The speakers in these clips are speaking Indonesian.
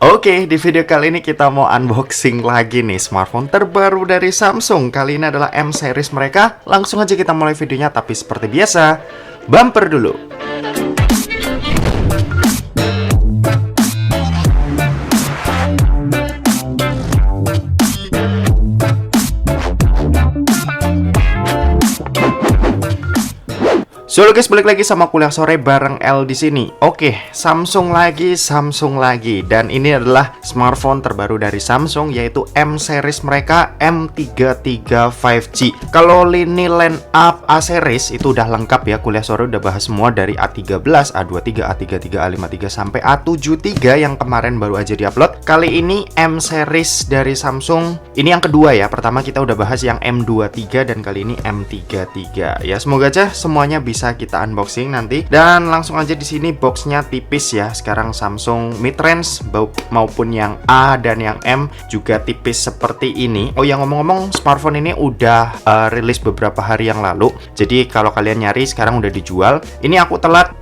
Oke, di video kali ini kita mau unboxing lagi nih smartphone terbaru dari Samsung. Kali ini adalah M series mereka. Langsung aja kita mulai videonya, tapi seperti biasa, bumper dulu. So guys, balik lagi sama kuliah sore bareng L di sini. Oke, Samsung lagi, dan ini adalah smartphone terbaru dari Samsung, yaitu M series mereka M33 5G. Kalau lini line up A series itu udah lengkap ya, kuliah sore udah bahas semua dari A13, A23, A33, A53 sampai A73 yang kemarin baru aja diupload. Kali ini M series dari Samsung ini yang kedua ya. Pertama kita udah bahas yang M23 dan kali ini M33 ya. Semoga aja semuanya bisa kita unboxing nanti. Dan langsung aja di sini boxnya tipis ya. Sekarang Samsung mid-range maupun yang A dan yang M juga tipis seperti ini. Oh ya, ngomong-ngomong, smartphone ini udah rilis beberapa hari yang lalu. Jadi kalau kalian nyari sekarang udah dijual. Ini aku telat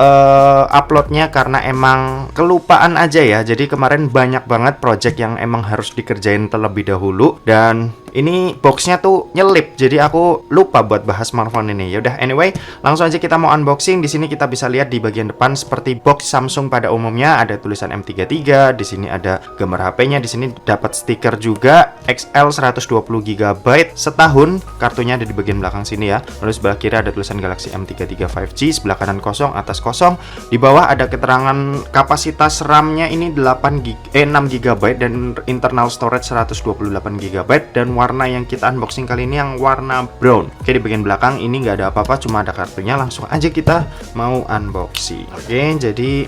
uploadnya karena emang kelupaan aja ya. Jadi kemarin banyak banget project yang emang harus dikerjain terlebih dahulu, dan ini boxnya tuh nyelip, jadi aku lupa buat bahas smartphone ini. Yaudah, anyway, langsung aja kita mau unboxing. Di sini kita bisa lihat di bagian depan seperti box Samsung pada umumnya, ada tulisan M33. Di sini ada gambar HP-nya. Di sini dapat stiker juga XL 120 GB setahun. Kartunya ada di bagian belakang sini ya. Lalu sebelah kiri ada tulisan Galaxy M33 5G, sebelah kanan kosong, atas kosong. Di bawah ada keterangan kapasitas RAM-nya ini 6 GB dan internal storage 128 GB, dan warna yang kita unboxing kali ini yang warna brown. Oke, di bagian belakang ini nggak ada apa-apa, cuma ada kartunya. Langsung aja kita mau unboxing. Oke, jadi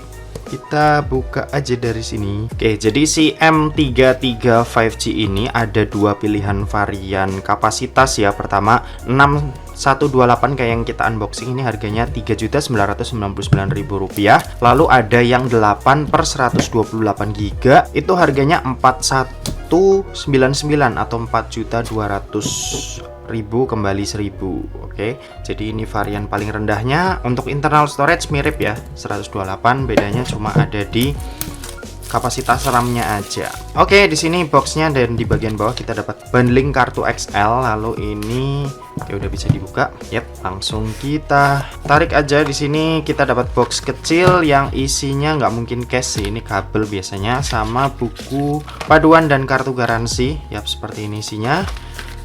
kita buka aja dari sini. Oke, jadi si M33 5G ini ada dua pilihan varian kapasitas ya. Pertama 6128 kayak yang kita unboxing ini, harganya Rp3.999.000. Lalu ada yang 8/128 GB, itu harganya 4199 atau 4.200.000 kembali 1000. Oke, jadi ini varian paling rendahnya. Untuk internal storage mirip ya, 128, bedanya cuma ada di kapasitas RAM-nya aja. Oke, di sini boxnya, dan di bagian bawah kita dapat bundling kartu XL. Lalu ini ya udah bisa dibuka. Yap, langsung kita tarik aja. Di sini kita dapat box kecil yang isinya nggak mungkin cash sih, ini kabel biasanya, sama buku paduan dan kartu garansi. Yap, seperti ini isinya.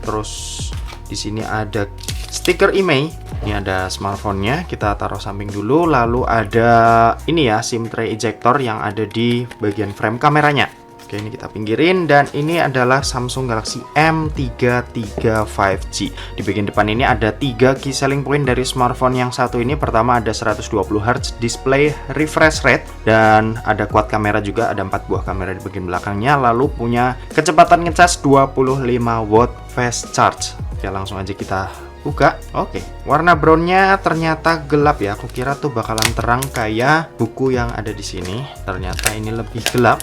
Terus di sini ada stiker IMEI. Ini ada smartphone-nya, kita taruh samping dulu. Lalu ada ini ya, SIM tray ejector yang ada di bagian frame kameranya. Oke, ini kita pinggirin, dan ini adalah Samsung Galaxy M33 5G. Di bagian depan ini ada 3 key selling point dari smartphone yang satu ini. Pertama ada 120Hz display refresh rate, dan ada quad kamera juga, ada 4 buah kamera di bagian belakangnya. Lalu punya kecepatan ngecas 25 watt fast charge. Oke, langsung aja kita buka. Oke, warna brownnya ternyata gelap ya. Aku kira tuh bakalan terang kayak buku yang ada di sini. Ternyata ini lebih gelap.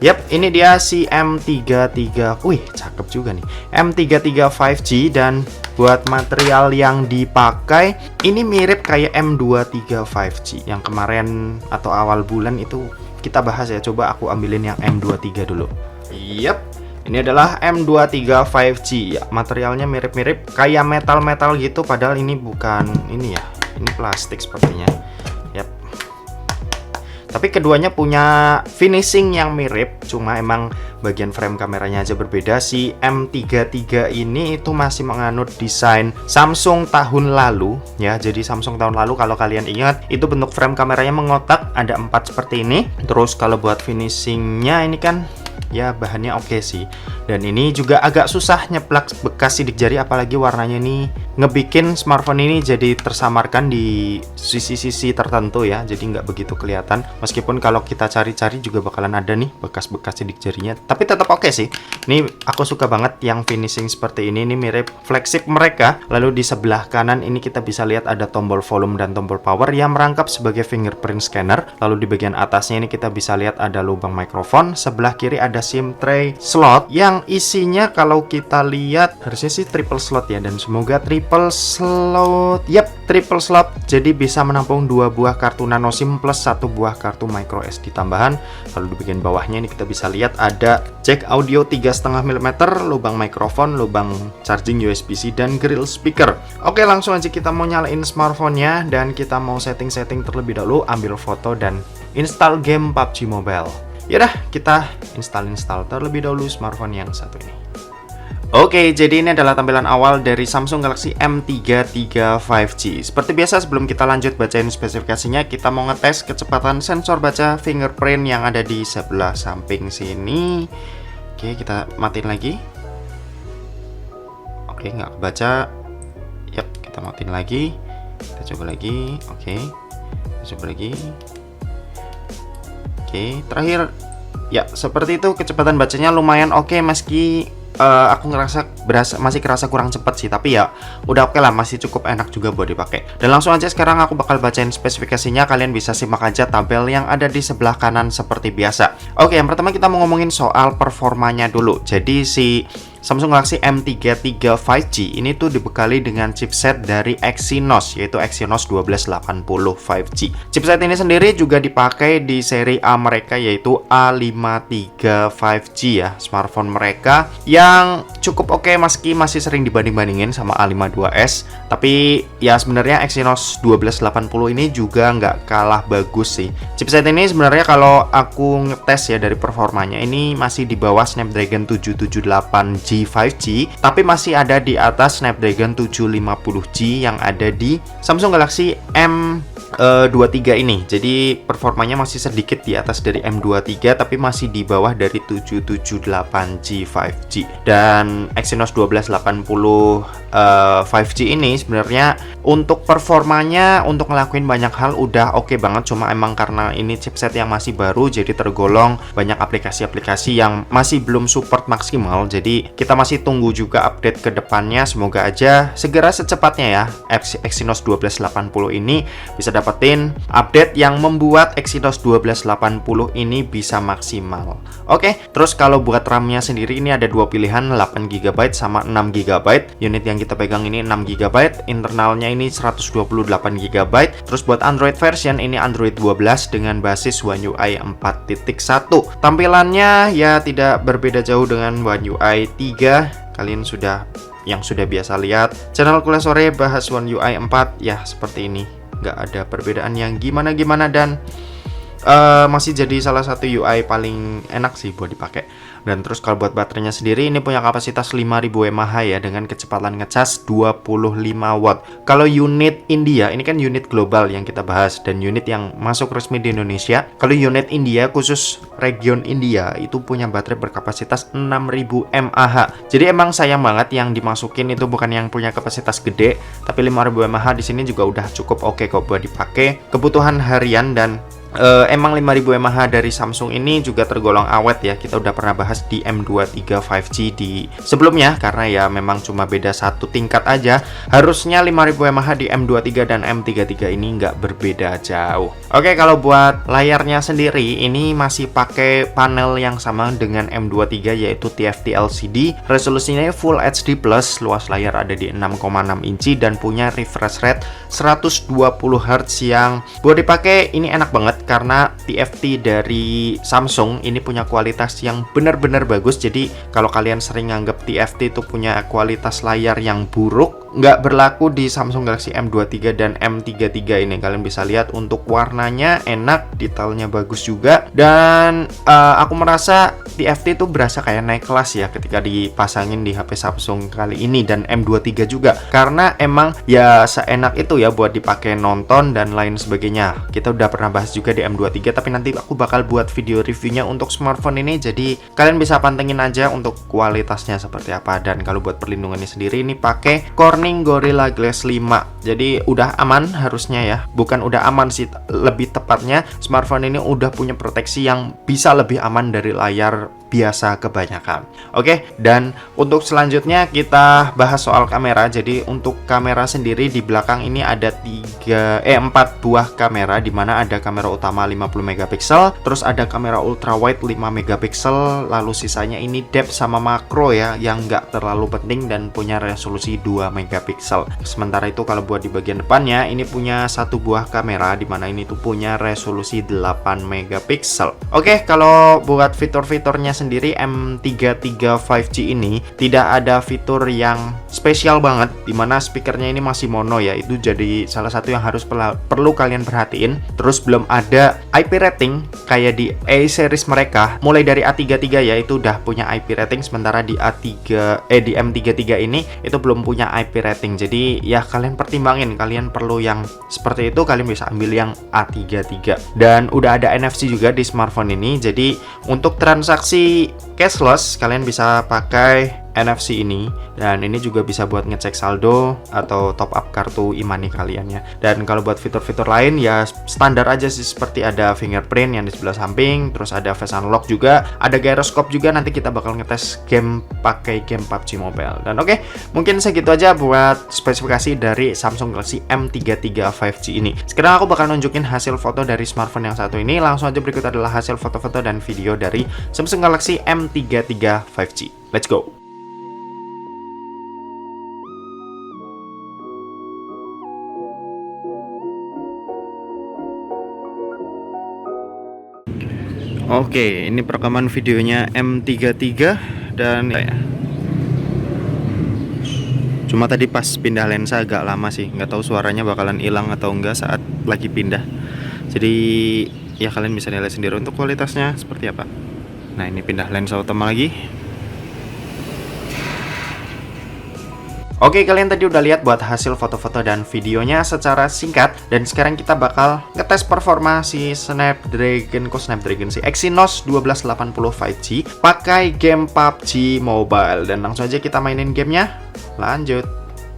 Yap, ini dia si M33. Wih, cakep juga nih. M33 5G, dan buat material yang dipakai ini mirip kayak M23 5G yang kemarin atau awal bulan itu kita bahas ya. Coba aku ambilin yang M23 dulu. Yap, ini adalah M23 5G ya. Materialnya mirip-mirip kayak metal-metal gitu, padahal ini bukan ini ya. Ini plastik sepertinya. Yap. Tapi keduanya punya finishing yang mirip, cuma emang bagian frame kameranya aja berbeda. Si M33 ini itu masih menganut desain Samsung tahun lalu ya. Jadi Samsung tahun lalu kalau kalian ingat, itu bentuk frame kameranya mengotak, ada 4 seperti ini. Terus kalau buat finishingnya ini kan ya bahannya oke sih. Dan ini juga agak susah nyeplak bekas sidik jari, apalagi warnanya ini ngebikin smartphone ini jadi tersamarkan di sisi-sisi tertentu ya. Jadi nggak begitu kelihatan. Meskipun kalau kita cari-cari juga bakalan ada nih bekas-bekas sidik jarinya. Tapi tetap oke sih. Ini aku suka banget yang finishing seperti ini. Ini mirip flagship mereka. Lalu di sebelah kanan ini kita bisa lihat ada tombol volume dan tombol power yang merangkap sebagai fingerprint scanner. Lalu di bagian atasnya ini kita bisa lihat ada lubang mikrofon. Sebelah kiri ada SIM tray slot yang isinya kalau kita lihat harusnya sih triple slot ya, dan semoga triple slot. Yap, triple slot, jadi bisa menampung 2 buah kartu nano SIM plus 1 buah kartu micro SD tambahan. Lalu di bagian bawahnya ini kita bisa lihat ada jack audio 3,5 mm, lubang mikrofon, lubang charging USB-C, dan grill speaker. Oke, langsung aja kita mau nyalain smartphone-nya dan kita mau setting-setting terlebih dahulu, ambil foto dan install game PUBG Mobile. Yaudah, kita install terlebih dahulu smartphone yang satu ini. Oke, jadi ini adalah tampilan awal dari Samsung Galaxy M33 5G. Seperti biasa, sebelum kita lanjut bacain spesifikasinya, kita mau ngetes kecepatan sensor baca fingerprint yang ada di sebelah samping sini. Oke, kita matiin lagi. Oke, nggak kebaca. Yap, kita matiin lagi. Kita coba lagi. Oke, kita coba lagi. Oke, terakhir. Ya, seperti itu, kecepatan bacanya lumayan oke, meski aku masih kerasa kurang cepat sih, tapi ya udah oke lah, masih cukup enak juga buat dipakai. Dan langsung aja sekarang aku bakal bacain spesifikasinya, kalian bisa simak aja tabel yang ada di sebelah kanan seperti biasa. Oke, yang pertama kita mau ngomongin soal performanya dulu. Jadi si Samsung Galaxy M33 5G ini tuh dibekali dengan chipset dari Exynos, yaitu Exynos 1280 5G. Chipset ini sendiri juga dipakai di seri A mereka, yaitu A53 5G ya, smartphone mereka yang cukup oke, meski masih sering dibanding-bandingin sama A52s. Tapi ya sebenarnya Exynos 1280 ini juga nggak kalah bagus sih. Chipset ini sebenarnya kalau aku ngetes ya dari performanya, ini masih di bawah Snapdragon 778G 5G, tapi masih ada di atas Snapdragon 750G yang ada di Samsung Galaxy M23 ini. Jadi performanya masih sedikit di atas dari M23, tapi masih di bawah dari 778G 5G. Dan Exynos 1280 5G ini sebenarnya untuk performanya, untuk ngelakuin banyak hal udah oke banget. Cuma emang karena ini chipset yang masih baru, jadi tergolong banyak aplikasi-aplikasi yang masih belum support maksimal. Jadi kita masih tunggu juga update ke depannya. Semoga aja segera secepatnya ya Exynos 1280 ini bisa dapetin update yang membuat Exynos 1280 ini bisa maksimal. Oke, terus kalau buat RAM-nya sendiri ini ada dua pilihan, 8GB sama 6GB. Unit yang kita pegang ini 6GB, internalnya ini 128GB. Terus buat Android version ini Android 12 dengan basis One UI 4.1. Tampilannya ya tidak berbeda jauh dengan One UI 3. Kalian sudah biasa lihat channel Kuliah Sore bahas One UI 4 ya seperti ini. Nggak ada perbedaan yang gimana-gimana, dan masih jadi salah satu UI paling enak sih buat dipakai. Dan terus kalau buat baterainya sendiri ini punya kapasitas 5000 mAh ya, dengan kecepatan ngecas 25 watt. Kalau unit India, ini kan unit global yang kita bahas dan unit yang masuk resmi di Indonesia. Kalau unit India khusus region India itu punya baterai berkapasitas 6000 mAh. Jadi emang sayang banget yang dimasukin itu bukan yang punya kapasitas gede, tapi 5000 mAh di sini juga udah cukup oke kok buat dipakai kebutuhan harian. Dan emang 5000 mAh dari Samsung ini juga tergolong awet ya. Kita udah pernah bahas di M23 5G di sebelumnya, karena ya memang cuma beda satu tingkat aja. Harusnya 5000 mAh di M23 dan M33 ini nggak berbeda jauh. Oke, kalau buat layarnya sendiri ini masih pakai panel yang sama dengan M23, yaitu TFT LCD. Resolusinya Full HD+, luas layar ada di 6,6 inci dan punya refresh rate 120Hz yang buat dipakai ini enak banget, karena TFT dari Samsung ini punya kualitas yang benar-benar bagus. Jadi kalau kalian sering nganggap TFT itu punya kualitas layar yang buruk, nggak berlaku di Samsung Galaxy M23 dan M33 ini. Kalian bisa lihat untuk warnanya enak, detailnya bagus juga, dan aku merasa TFT itu berasa kayak naik kelas ya ketika dipasangin di HP Samsung kali ini, dan M23 juga, karena emang ya seenak itu ya buat dipakai nonton dan lain sebagainya. Kita udah pernah bahas juga di M23, tapi nanti aku bakal buat video reviewnya untuk smartphone ini, jadi kalian bisa pantengin aja untuk kualitasnya seperti apa. Dan kalau buat perlindungannya sendiri ini pakai Corning Gorilla Glass 5, jadi udah aman harusnya ya. Bukan udah aman sih, lebih tepatnya smartphone ini udah punya proteksi yang bisa lebih aman dari layar biasa kebanyakan. Oke, dan untuk selanjutnya kita bahas soal kamera. Jadi untuk kamera sendiri di belakang ini ada 4 buah kamera, di mana ada kamera utama 50 megapiksel, terus ada kamera ultrawide 5 megapiksel, lalu sisanya ini depth sama makro ya, yang nggak terlalu penting dan punya resolusi 2 megapiksel. Sementara itu kalau buat di bagian depannya ini punya satu buah kamera, di mana ini tuh punya resolusi 8 megapiksel. Oke, kalau buat fitur-fiturnya sendiri M33 5G ini tidak ada fitur yang spesial banget, dimana speakernya ini masih mono ya, itu jadi salah satu yang harus perlu kalian perhatiin. Terus belum ada IP rating kayak di A series mereka, mulai dari A33 ya itu udah punya IP rating, sementara di di M33 ini itu belum punya IP rating. Jadi ya kalian pertimbangin, kalian perlu yang seperti itu, kalian bisa ambil yang A33. Dan udah ada NFC juga di smartphone ini, jadi untuk transaksi cashless kalian bisa pakai NFC ini, dan ini juga bisa buat ngecek saldo atau top up kartu e-money kalian ya. Dan kalau buat fitur-fitur lain ya standar aja sih, seperti ada fingerprint yang di sebelah samping, terus ada face unlock juga, ada gyroscope juga, nanti kita bakal ngetes game pakai game PUBG Mobile. Dan oke, mungkin segitu aja buat spesifikasi dari Samsung Galaxy M33 5G ini. Sekarang aku bakal nunjukin hasil foto dari smartphone yang satu ini. Langsung aja, berikut adalah hasil foto-foto dan video dari Samsung Galaxy M33 5G. Let's go! Oke, ini perekaman videonya M33 dan ya. Cuma tadi pas pindah lensa agak lama sih, nggak tahu suaranya bakalan hilang atau enggak saat lagi pindah. Jadi ya kalian bisa nilai sendiri untuk kualitasnya seperti apa. Nah, ini pindah lensa utama lagi. Oke, kalian tadi udah lihat buat hasil foto-foto dan videonya secara singkat, dan sekarang kita bakal ngetes performa si Exynos 1280 5G pakai game PUBG Mobile. Dan langsung aja kita mainin gamenya. Lanjut.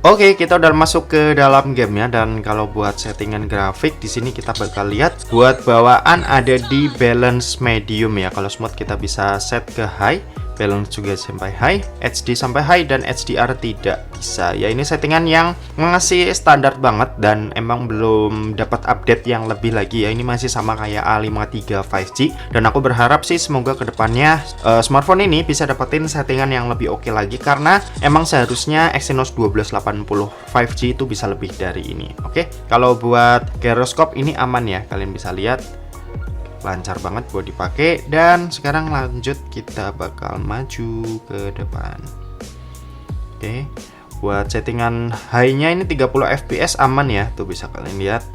Oke, kita udah masuk ke dalam gamenya, dan kalau buat settingan grafik di sini kita bakal lihat buat bawaan ada di balance medium ya. Kalau smooth kita bisa set ke high, balance juga sampai high, HD sampai high, dan HDR tidak bisa. Ya ini settingan yang ngasih standar banget dan emang belum dapat update yang lebih lagi ya. Ini masih sama kayak A53 5G, dan aku berharap sih semoga kedepannya smartphone ini bisa dapetin settingan yang lebih oke lagi, karena emang seharusnya Exynos 1280 5G itu bisa lebih dari ini. Oke, kalau buat gyroscope ini aman ya, kalian bisa lihat lancar banget buat dipakai. Dan sekarang lanjut, kita bakal maju ke depan. Oke, buat settingan high-nya ini 30 fps aman ya, tuh bisa kalian lihat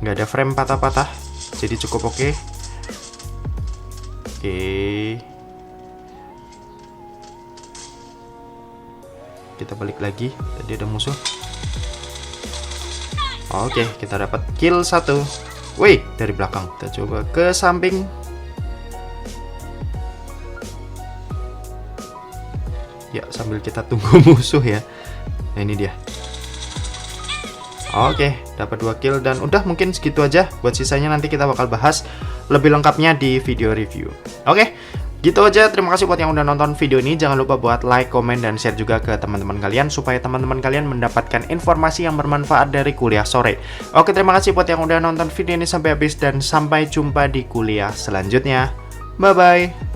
nggak ada frame patah-patah, jadi cukup oke. Kita balik lagi, tadi ada musuh. Oke, kita dapat kill 1. Wih, dari belakang. Kita coba ke samping. Ya, sambil kita tunggu musuh ya. Nah, ini dia. Oke, dapat 2 kill, dan udah mungkin segitu aja. Buat sisanya nanti kita bakal bahas lebih lengkapnya di video review. Oke, gitu aja. Terima kasih buat yang udah nonton video ini. Jangan lupa buat like, komen, dan share juga ke teman-teman kalian, supaya teman-teman kalian mendapatkan informasi yang bermanfaat dari kuliah sore. Oke, terima kasih buat yang udah nonton video ini sampai habis, dan sampai jumpa di kuliah selanjutnya. Bye-bye.